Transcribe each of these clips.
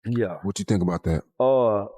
Yeah. What you think about that?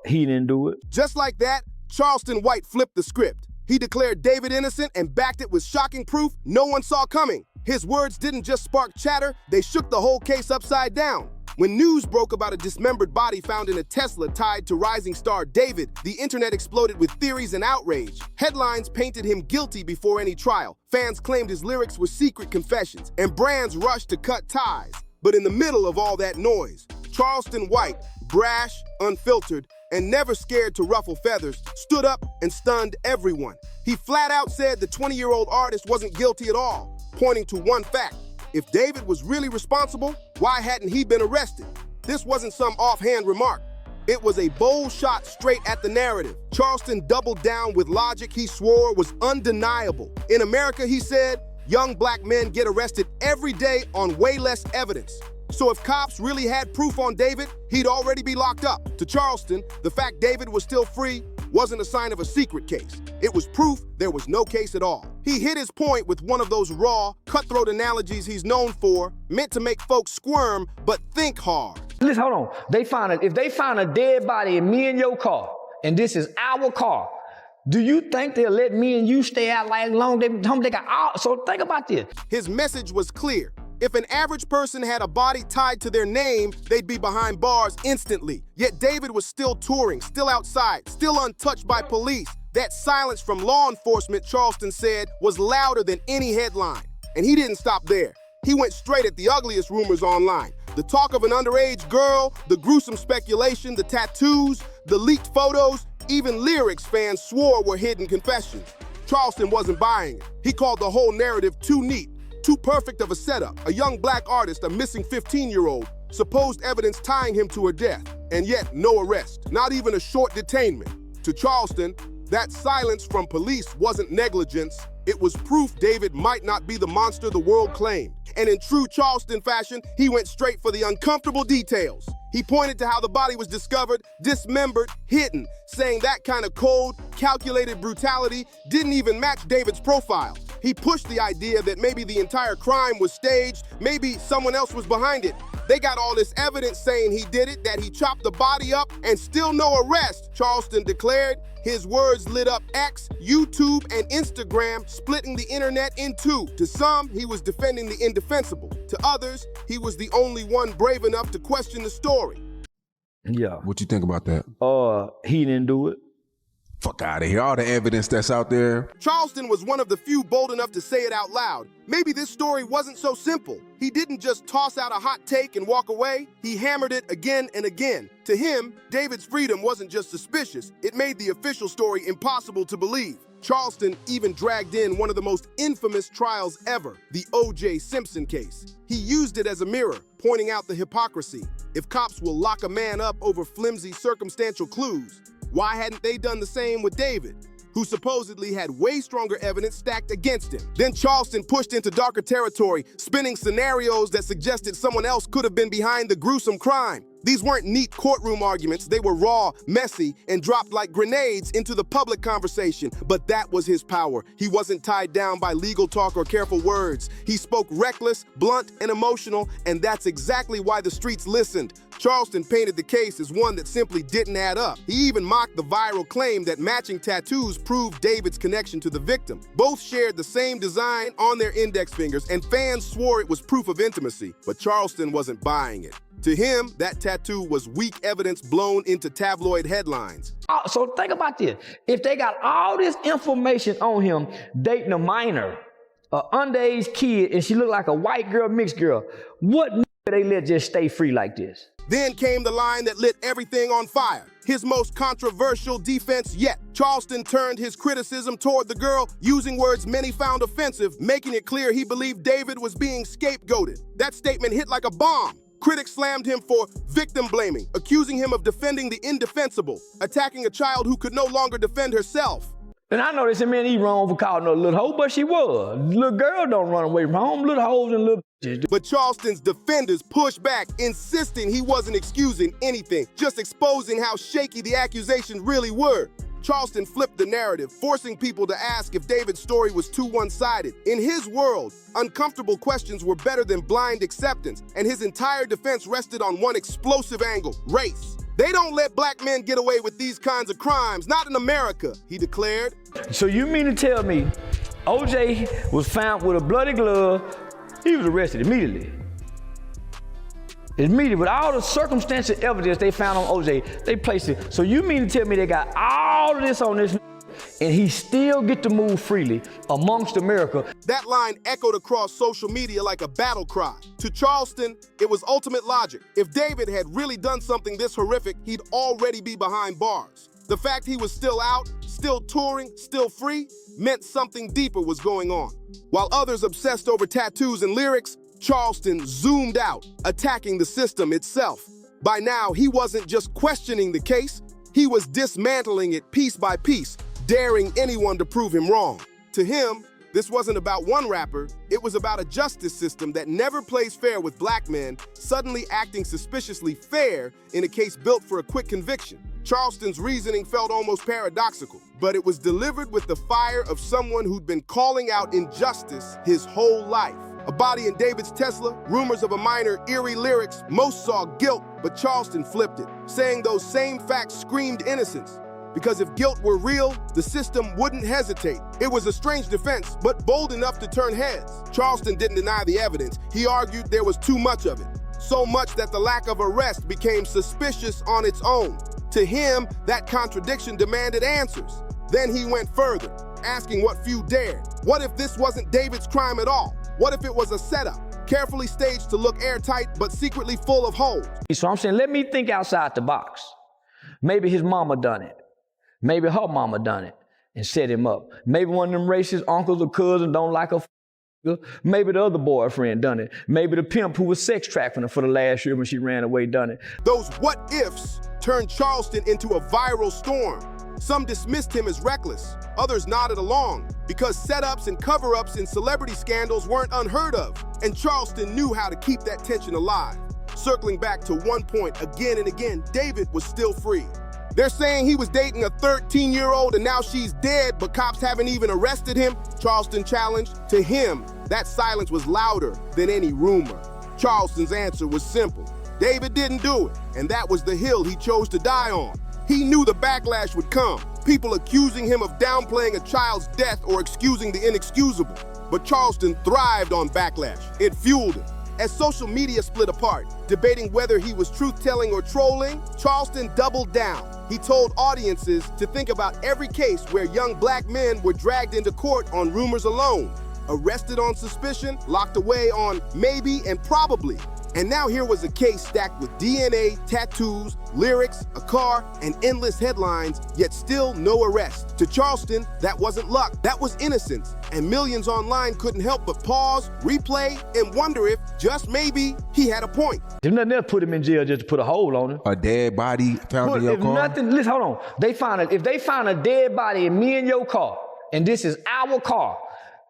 He didn't do it. Just like that, Charleston White flipped the script. He declared David innocent and backed it with shocking proof no one saw coming. His words didn't just spark chatter, they shook the whole case upside down. When news broke about a dismembered body found in a Tesla tied to rising star David, the internet exploded with theories and outrage. Headlines painted him guilty before any trial. Fans claimed his lyrics were secret confessions, and brands rushed to cut ties. But in the middle of all that noise, Charleston White, brash, unfiltered, and never scared to ruffle feathers, stood up and stunned everyone. He flat out said the 20-year-old artist wasn't guilty at all, pointing to one fact. If David was really responsible, why hadn't he been arrested? This wasn't some offhand remark. It was a bold shot straight at the narrative. Charleston doubled down with logic he swore was undeniable. In America, he said, young black men get arrested every day on way less evidence. So if cops really had proof on David, he'd already be locked up. To Charleston, the fact David was still free wasn't a sign of a secret case. It was proof there was no case at all. He hit his point with one of those raw, cutthroat analogies he's known for, meant to make folks squirm, but think hard. Listen, hold on. If they find a dead body in me and your car, and this is our car, do you think they'll let me and you stay out like long? They got out. So think about this. His message was clear. If an average person had a body tied to their name, they'd be behind bars instantly. Yet David was still touring, still outside, still untouched by police. That silence from law enforcement, Charleston said, was louder than any headline. And he didn't stop there. He went straight at the ugliest rumors online. The talk of an underage girl, the gruesome speculation, the tattoos, the leaked photos, even lyrics fans swore were hidden confessions. Charleston wasn't buying it. He called the whole narrative too neat. Too perfect of a setup. A young black artist, a missing 15-year-old, supposed evidence tying him to her death, and yet no arrest, not even a short detainment. To Charleston, that silence from police wasn't negligence, it was proof David might not be the monster the world claimed. And in true Charleston fashion, he went straight for the uncomfortable details. He pointed to how the body was discovered, dismembered, hidden, saying that kind of cold, calculated brutality didn't even match David's profile. He pushed the idea that maybe the entire crime was staged, maybe someone else was behind it. They got all this evidence saying he did it, that he chopped the body up, and still no arrest, Charleston declared. His words lit up X, YouTube, and Instagram, splitting the internet in two. To some, he was defending the indefensible. To others, he was the only one brave enough to question the story. Yeah. What you think about that? He didn't do it. Fuck out of here. All the evidence that's out there. Charleston was one of the few bold enough to say it out loud. Maybe this story wasn't so simple. He didn't just toss out a hot take and walk away. He hammered it again and again. To him, David's freedom wasn't just suspicious. It made the official story impossible to believe. Charleston even dragged in one of the most infamous trials ever, the O.J. Simpson case. He used it as a mirror, pointing out the hypocrisy. If cops will lock a man up over flimsy circumstantial clues, why hadn't they done the same with David, who supposedly had way stronger evidence stacked against him? Then Charleston pushed into darker territory, spinning scenarios that suggested someone else could have been behind the gruesome crime. These weren't neat courtroom arguments. They were raw, messy, and dropped like grenades into the public conversation. But that was his power. He wasn't tied down by legal talk or careful words. He spoke reckless, blunt, and emotional, and that's exactly why the streets listened. Charleston painted the case as one that simply didn't add up. He even mocked the viral claim that matching tattoos proved David's connection to the victim. Both shared the same design on their index fingers, and fans swore it was proof of intimacy. But Charleston wasn't buying it. To him, that tattoo was weak evidence blown into tabloid headlines. So think about this. If they got all this information on him dating a minor, an underage kid, and she looked like a white girl, mixed girl, what they let just stay free like this? Then came the line that lit everything on fire. His most controversial defense yet. Charleston turned his criticism toward the girl, using words many found offensive, making it clear he believed David was being scapegoated. That statement hit like a bomb. Critics slammed him for victim blaming, accusing him of defending the indefensible, attacking a child who could no longer defend herself. And I know they said, man, he wrong for calling her a little hoe, but she was. Little girl don't run away from home, little hoes and little bitches. But Charleston's defenders pushed back, insisting he wasn't excusing anything, just exposing how shaky the accusations really were. Charleston flipped the narrative, forcing people to ask if David's story was too one-sided. In his world, uncomfortable questions were better than blind acceptance, and his entire defense rested on one explosive angle: race. They don't let black men get away with these kinds of crimes, not in America, he declared. So you mean to tell me OJ was found with a bloody glove, he was arrested immediately? Immediately, with all the circumstantial evidence they found on OJ, they placed it. So you mean to tell me they got all of this on this and he still get to move freely amongst America? That line echoed across social media like a battle cry. To Charleston, it was ultimate logic. If David had really done something this horrific, he'd already be behind bars. The fact he was still out, still touring, still free, meant something deeper was going on. While others obsessed over tattoos and lyrics, Charleston zoomed out, attacking the system itself. By now, he wasn't just questioning the case, he was dismantling it piece by piece, daring anyone to prove him wrong. To him, this wasn't about one rapper, it was about a justice system that never plays fair with black men suddenly acting suspiciously fair in a case built for a quick conviction. Charleston's reasoning felt almost paradoxical, but it was delivered with the fire of someone who'd been calling out injustice his whole life. A body in David's Tesla, rumors of a minor, eerie lyrics, most saw guilt, but Charleston flipped it, saying those same facts screamed innocence. Because if guilt were real, the system wouldn't hesitate. It was a strange defense, but bold enough to turn heads. Charleston didn't deny the evidence. He argued there was too much of it. So much that the lack of arrest became suspicious on its own. To him, that contradiction demanded answers. Then he went further, asking what few dared. What if this wasn't David's crime at all? What if it was a setup, carefully staged to look airtight, but secretly full of holes? So I'm saying, let me think outside the box. Maybe his mama done it. Maybe her mama done it and set him up. Maybe one of them racist uncles or cousins don't like her. Maybe the other boyfriend done it. Maybe the pimp who was sex trafficking her for the last year when she ran away done it. Those what-ifs turned Charleston into a viral storm. Some dismissed him as reckless. Others nodded along because setups and cover-ups in celebrity scandals weren't unheard of. And Charleston knew how to keep that tension alive. Circling back to one point again and again, David was still free. They're saying he was dating a 13-year-old and now she's dead, but cops haven't even arrested him, Charleston challenged. To him, that silence was louder than any rumor. Charleston's answer was simple. David didn't do it, and that was the hill he chose to die on. He knew the backlash would come, people accusing him of downplaying a child's death or excusing the inexcusable. But Charleston thrived on backlash. It fueled him. As social media split apart, debating whether he was truth-telling or trolling, Charleston doubled down. He told audiences to think about every case where young black men were dragged into court on rumors alone, arrested on suspicion, locked away on maybe and probably. And now here was a case stacked with DNA, tattoos, lyrics, a car, and endless headlines, yet still no arrest. To Charleston, that wasn't luck, that was innocence. And millions online couldn't help but pause, replay, and wonder if, just maybe, he had a point. There's nothing else put him in jail just to put a hold on him. A dead body found in your car? Nothing, listen, hold on. If they find a dead body in me and your car, and this is our car,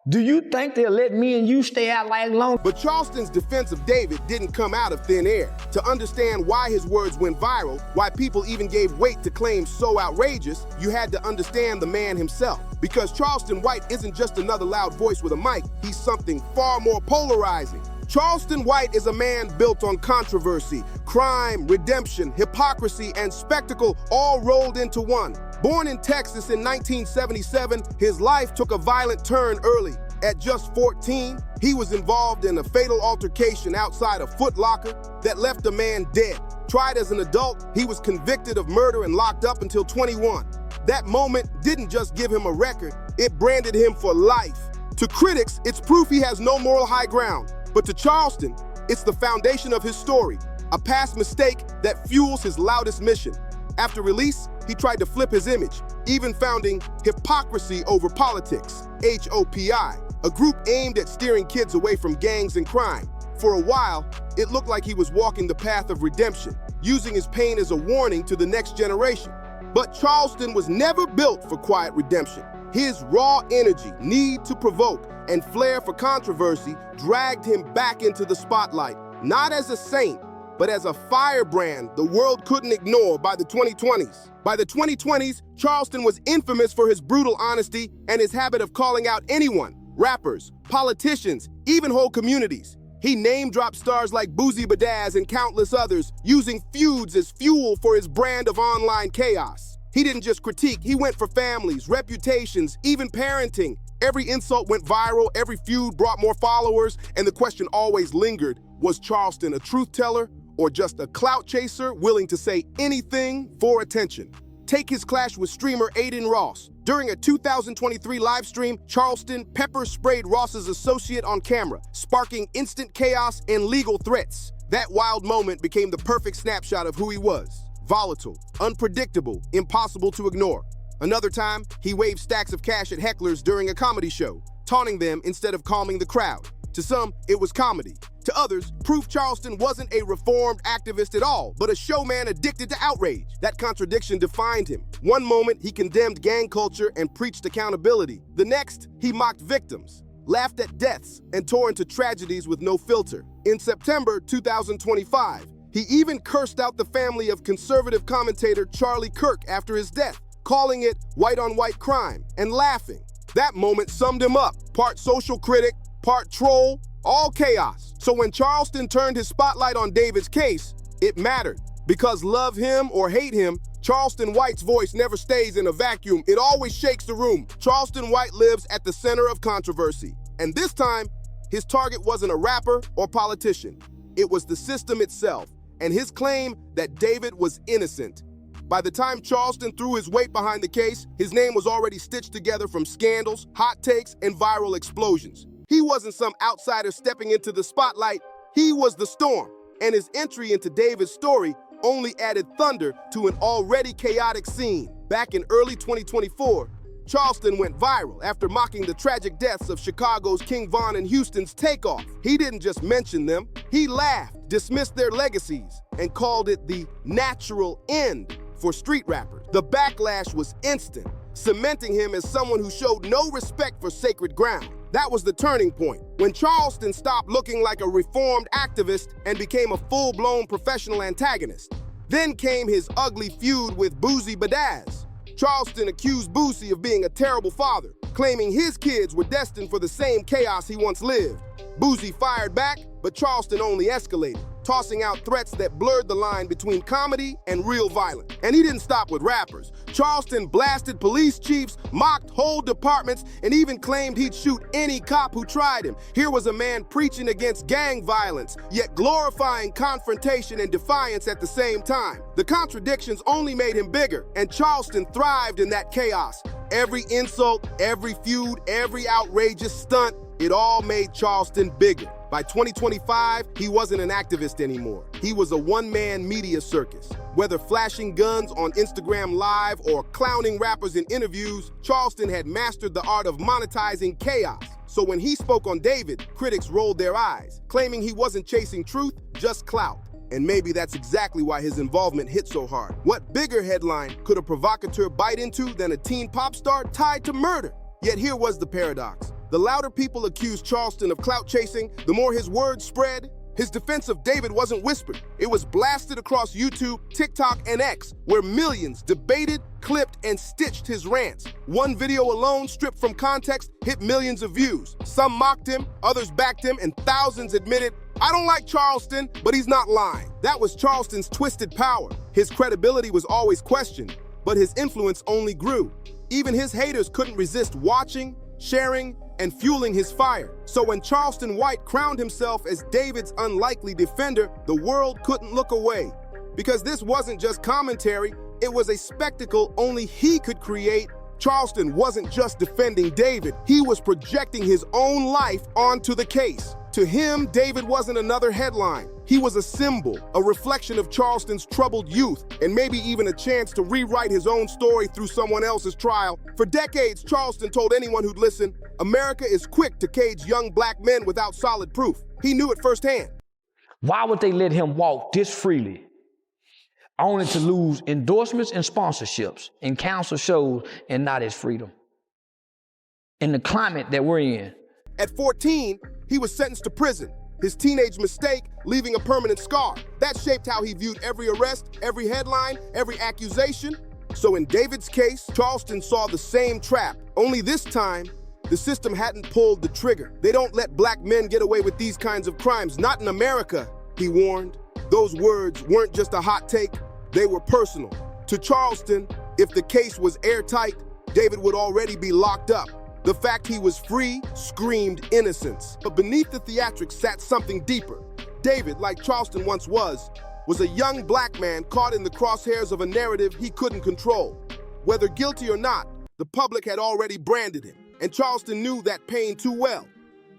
do you think they'll let me and you stay out like long? But Charleston's defense of David didn't come out of thin air. To understand why his words went viral, why people even gave weight to claims so outrageous, you had to understand the man himself. Because Charleston White isn't just another loud voice with a mic, he's something far more polarizing. Charleston White is a man built on controversy, crime, redemption, hypocrisy, and spectacle all rolled into one. Born in Texas in 1977, his life took a violent turn early. At just 14, he was involved in a fatal altercation outside a Foot Locker that left a man dead. Tried as an adult, he was convicted of murder and locked up until 21. That moment didn't just give him a record, it branded him for life. To critics, it's proof he has no moral high ground. But to Charleston, it's the foundation of his story, a past mistake that fuels his loudest mission. After release, he tried to flip his image, even founding Hypocrisy Over Politics, HOPI, a group aimed at steering kids away from gangs and crime. For a while, it looked like he was walking the path of redemption, using his pain as a warning to the next generation. But Charleston was never built for quiet redemption. His raw energy, need to provoke, and flair for controversy dragged him back into the spotlight, not as a saint, but as a firebrand the world couldn't ignore by the 2020s. By the 2020s, Charleston was infamous for his brutal honesty and his habit of calling out anyone, rappers, politicians, even whole communities. He name-dropped stars like Boozy Badazz and countless others, using feuds as fuel for his brand of online chaos. He didn't just critique, he went for families, reputations, even parenting. Every insult went viral, every feud brought more followers, and the question always lingered, was Charleston a truth teller or just a clout chaser willing to say anything for attention? Take his clash with streamer Aiden Ross. During a 2023 live stream, Charleston pepper sprayed Ross's associate on camera, sparking instant chaos and legal threats. That wild moment became the perfect snapshot of who he was. Volatile, unpredictable, impossible to ignore. Another time, he waved stacks of cash at hecklers during a comedy show, taunting them instead of calming the crowd. To some, it was comedy. To others, proof Charleston wasn't a reformed activist at all, but a showman addicted to outrage. That contradiction defined him. One moment, he condemned gang culture and preached accountability. The next, he mocked victims, laughed at deaths, and tore into tragedies with no filter. In September 2025, he even cursed out the family of conservative commentator Charlie Kirk after his death, calling it white-on-white crime, and laughing. That moment summed him up, part social critic, part troll, all chaos. So when Charleston turned his spotlight on David's case, it mattered. Because love him or hate him, Charleston White's voice never stays in a vacuum. It always shakes the room. Charleston White lives at the center of controversy. And this time, his target wasn't a rapper or politician. It was the system itself, and his claim that David was innocent. By the time Charleston threw his weight behind the case, his name was already stitched together from scandals, hot takes, and viral explosions. He wasn't some outsider stepping into the spotlight, he was the storm. And his entry into David's story only added thunder to an already chaotic scene. Back in early 2024, Charleston went viral after mocking the tragic deaths of Chicago's King Von and Houston's Takeoff. He didn't just mention them, he laughed, dismissed their legacies, and called it the natural end for street rappers. The backlash was instant, cementing him as someone who showed no respect for sacred ground. That was the turning point, when Charleston stopped looking like a reformed activist and became a full-blown professional antagonist. Then came his ugly feud with Boozy Badazz. Charleston accused Boosie of being a terrible father, claiming his kids were destined for the same chaos he once lived. Boosie fired back, but Charleston only escalated, tossing out threats that blurred the line between comedy and real violence. And he didn't stop with rappers. Charleston blasted police chiefs, mocked whole departments, and even claimed he'd shoot any cop who tried him. Here was a man preaching against gang violence, yet glorifying confrontation and defiance at the same time. The contradictions only made him bigger, and Charleston thrived in that chaos. Every insult, every feud, every outrageous stunt, it all made Charleston bigger. By 2025, he wasn't an activist anymore. He was a one-man media circus. Whether flashing guns on Instagram Live or clowning rappers in interviews, Charleston had mastered the art of monetizing chaos. So when he spoke on David, critics rolled their eyes, claiming he wasn't chasing truth, just clout. And maybe that's exactly why his involvement hit so hard. What bigger headline could a provocateur bite into than a teen pop star tied to murder? Yet here was the paradox. The louder people accused Charleston of clout chasing, the more his word spread. His defense of David wasn't whispered. It was blasted across YouTube, TikTok, and X, where millions debated, clipped, and stitched his rants. One video alone, stripped from context, hit millions of views. Some mocked him, others backed him, and thousands admitted, "I don't like Charleston, but he's not lying." That was Charleston's twisted power. His credibility was always questioned, but his influence only grew. Even his haters couldn't resist watching, sharing, and fueling his fire. So when Charleston White crowned himself as David's unlikely defender, the world couldn't look away. Because this wasn't just commentary, it was a spectacle only he could create. Charleston wasn't just defending David, he was projecting his own life onto the case. To him, David wasn't another headline. He was a symbol, a reflection of Charleston's troubled youth, and maybe even a chance to rewrite his own story through someone else's trial. For decades, Charleston told anyone who'd listen, America is quick to cage young black men without solid proof. He knew it firsthand. Why would they let him walk this freely, only to lose endorsements and sponsorships and cancel shows and not his freedom? In the climate that we're in. At 14, he was sentenced to prison. His teenage mistake leaving a permanent scar. That shaped how he viewed every arrest, every headline, every accusation. So in David's case, Charleston saw the same trap, only this time, the system hadn't pulled the trigger. They don't let black men get away with these kinds of crimes, not in America, he warned. Those words weren't just a hot take, they were personal. To Charleston, if the case was airtight, David would already be locked up. The fact he was free screamed innocence. But beneath the theatrics sat something deeper. David, like Charleston once was a young black man caught in the crosshairs of a narrative he couldn't control. Whether guilty or not, the public had already branded him, and Charleston knew that pain too well.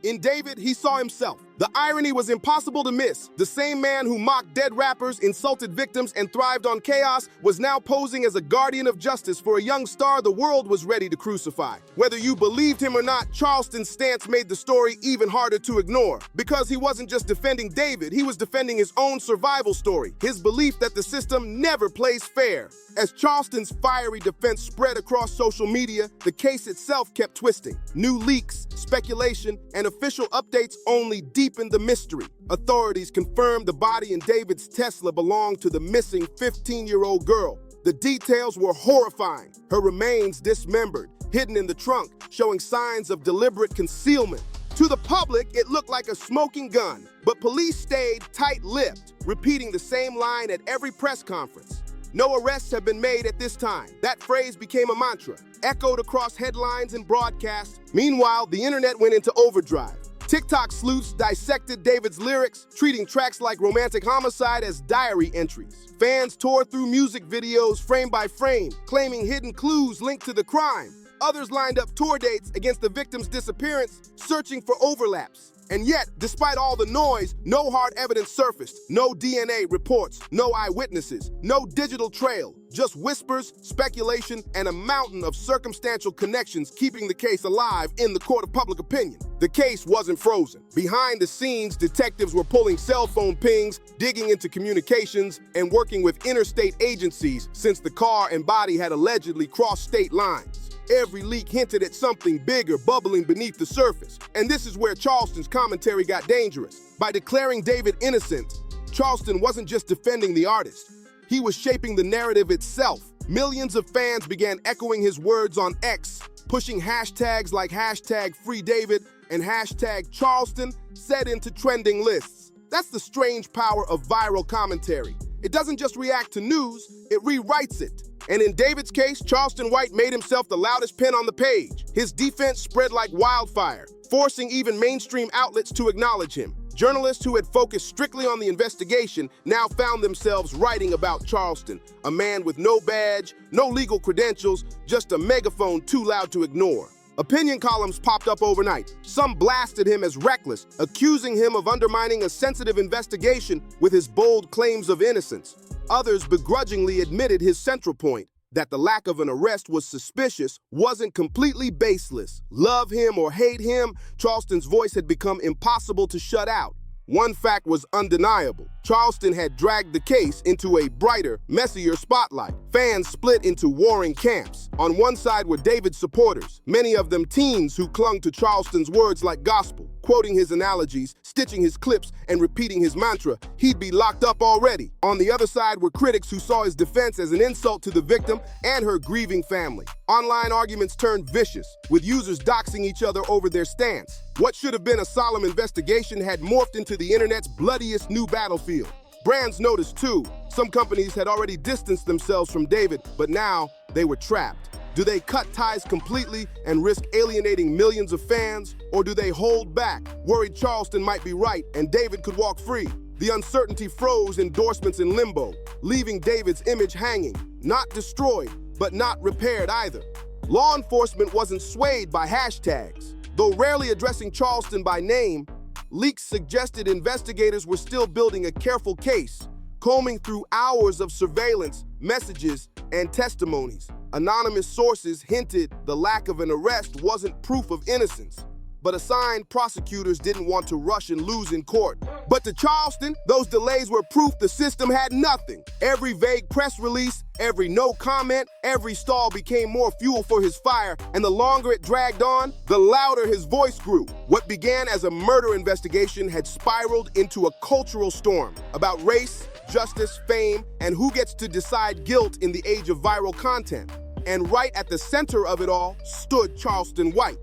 In David, he saw himself. The irony was impossible to miss. The same man who mocked dead rappers, insulted victims, and thrived on chaos was now posing as a guardian of justice for a young star the world was ready to crucify. Whether you believed him or not, Charleston's stance made the story even harder to ignore. Because he wasn't just defending David, he was defending his own survival story, his belief that the system never plays fair. As Charleston's fiery defense spread across social media, the case itself kept twisting. New leaks, speculation, and official updates only deepened the mystery. Authorities confirmed the body in David's Tesla belonged to the missing 15-year-old girl. The details were horrifying. Her remains dismembered, hidden in the trunk, showing signs of deliberate concealment. To the public, it looked like a smoking gun, but police stayed tight-lipped, repeating the same line at every press conference. No arrests have been made at this time. That phrase became a mantra, echoed across headlines and broadcasts. Meanwhile, the internet went into overdrive. TikTok sleuths dissected David's lyrics, treating tracks like Romantic Homicide as diary entries. Fans tore through music videos frame by frame, claiming hidden clues linked to the crime. Others lined up tour dates against the victim's disappearance, searching for overlaps. And yet, despite all the noise, no hard evidence surfaced. No DNA reports, no eyewitnesses, no digital trail. Just whispers, speculation, and a mountain of circumstantial connections keeping the case alive in the court of public opinion. The case wasn't frozen. Behind the scenes, detectives were pulling cell phone pings, digging into communications, and working with interstate agencies since the car and body had allegedly crossed state lines. Every leak hinted at something bigger bubbling beneath the surface. And this is where Charleston's commentary got dangerous. By declaring David innocent, Charleston wasn't just defending the artist. He was shaping the narrative itself. Millions of fans began echoing his words on X, pushing hashtags like #FreeDavid and #Charleston set into trending lists. That's the strange power of viral commentary. It doesn't just react to news, it rewrites it. And in David's case, Charleston White made himself the loudest pen on the page. His defense spread like wildfire, forcing even mainstream outlets to acknowledge him. Journalists who had focused strictly on the investigation now found themselves writing about Charleston, a man with no badge, no legal credentials, just a megaphone too loud to ignore. Opinion columns popped up overnight. Some blasted him as reckless, accusing him of undermining a sensitive investigation with his bold claims of innocence. Others begrudgingly admitted his central point, that the lack of an arrest was suspicious, wasn't completely baseless. Love him or hate him, Charleston's voice had become impossible to shut out. One fact was undeniable. Charleston had dragged the case into a brighter, messier spotlight. Fans split into warring camps. On one side were David's supporters, many of them teens who clung to Charleston's words like gospel, quoting his analogies, stitching his clips, and repeating his mantra, he'd be locked up already. On the other side were critics who saw his defense as an insult to the victim and her grieving family. Online arguments turned vicious, with users doxing each other over their stance. What should have been a solemn investigation had morphed into the internet's bloodiest new battlefield. Brands noticed too. Some companies had already distanced themselves from David, but now they were trapped. Do they cut ties completely and risk alienating millions of fans? Or do they hold back, worried Charleston might be right and David could walk free? The uncertainty froze endorsements in limbo, leaving David's image hanging, not destroyed, but not repaired either. Law enforcement wasn't swayed by hashtags. Though rarely addressing Charleston by name, leaks suggested investigators were still building a careful case, combing through hours of surveillance, messages, and testimonies. Anonymous sources hinted the lack of an arrest wasn't proof of innocence. but a sign prosecutors didn't want to rush and lose in court. But to Charleston, those delays were proof the system had nothing. Every vague press release, every no comment, every stall became more fuel for his fire, and the longer it dragged on, the louder his voice grew. What began as a murder investigation had spiraled into a cultural storm about race, justice, fame, and who gets to decide guilt in the age of viral content. And right at the center of it all stood Charleston White.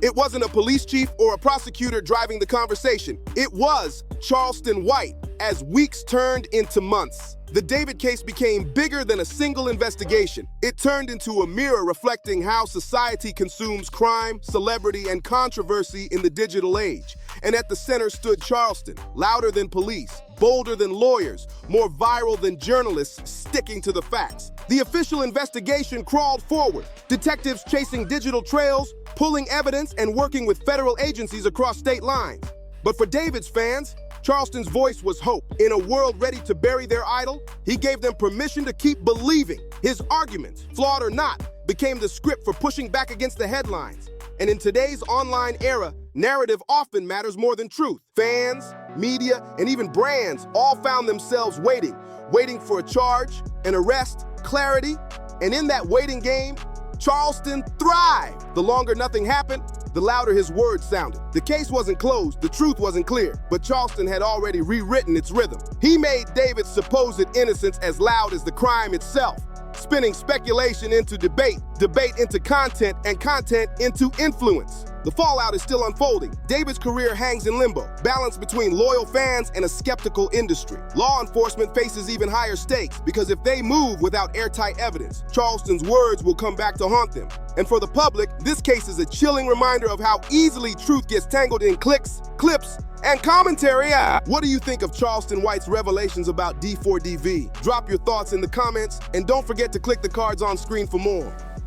It wasn't a police chief or a prosecutor driving the conversation. It was Charleston White. As weeks turned into months, the David case became bigger than a single investigation. It turned into a mirror reflecting how society consumes crime, celebrity, and controversy in the digital age. And at the center stood Charleston, louder than police, bolder than lawyers, more viral than journalists, sticking to the facts. The official investigation crawled forward, detectives chasing digital trails, pulling evidence, and working with federal agencies across state lines. But for David's fans, Charleston's voice was hope. In a world ready to bury their idol, he gave them permission to keep believing. His arguments, flawed or not, became the script for pushing back against the headlines. And in today's online era, narrative often matters more than truth. Fans, media, and even brands all found themselves waiting for a charge, an arrest, clarity. And in that waiting game, Charleston thrived. The longer nothing happened, the louder his words sounded. The case wasn't closed, the truth wasn't clear, but Charleston had already rewritten its rhythm. He made David's supposed innocence as loud as the crime itself, spinning speculation into debate, debate into content, and content into influence. The fallout is still unfolding. David's career hangs in limbo, balanced between loyal fans and a skeptical industry. Law enforcement faces even higher stakes because if they move without airtight evidence, Charleston's words will come back to haunt them. And for the public, this case is a chilling reminder of how easily truth gets tangled in clicks, clips, and commentary. What do you think of Charleston White's revelations about D4vd? Drop your thoughts in the comments, and don't forget to click the cards on screen for more.